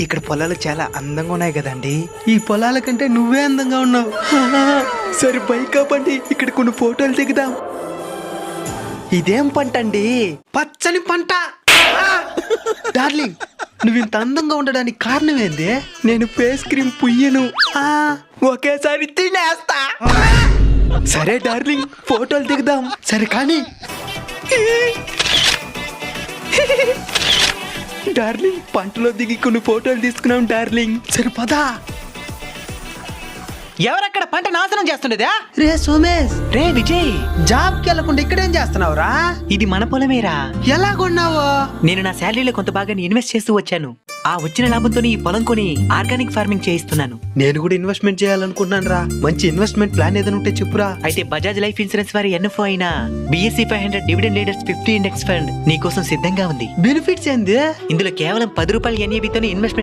ఇక్కడ పొలాలు చాలా అందంగా ఉన్నాయి కదండి. ఈ పొలాల కంటే నువ్వే అందంగా ఉన్నావు. సరే బైక్ ఆపండి, ఇక్కడ కొన్ని ఫోటోలు దిగుదాం. ఇదేం పంట అండి? పచ్చని పంట. డార్లింగ్, నువ్వు ఇంత అందంగా ఉండడానికి కారణం ఏంది? నేను ఫేస్ క్రీమ్ పుయ్యను, ఒకేసారి తినేస్తా. సరే డార్లింగ్, ఫోటోలు దిగుదాం. సరే కానీ డార్లింగ్, పంటలో దిగి కొన్ని ఫోటోలు తీసుకున్నాం డార్లింగ్. సరే పదా. ఎవరక్కడ పంట నాశనం చేస్తుండేదా? రే సోమేష్, రే విజయ్, జాబ్కి వెళ్ళకుండా ఇక్కడేం చేస్తున్నావురా? ఇది మన పొలమేరా. ఎలా కొన్నావు? నేను నా శాలరీలో కొంత భాగాన్ని ఇన్వెస్ట్ చేస్తూ వచ్చాను. ఆ వచ్చిన లాభంతో ఈ పొలం కొని ఆర్గానిక్ ఫార్మింగ్ చేయిస్తున్నాను. నేను కూడా ఇన్వెస్ట్మెంట్ చేయాలనుకుంటున్నాను రా. మంచి ఇన్వెస్ట్మెంట్ ప్లాన్ ఏదైనా ఉంటే చెప్పురా. అయితే బజాజ్ లైఫ్ ఇన్సూరెన్స్ వారి ఎన్ఎఫ్ఓ అయిన BSE 500 dividend leaders 50 index fund నీకోసం సిద్ధంగా ఉంది. బెనిఫిట్స్ ఏంది? ఇందులో కేవలం 10 రూపాయల NAV తోనే ఇన్వెస్ట్మెంట్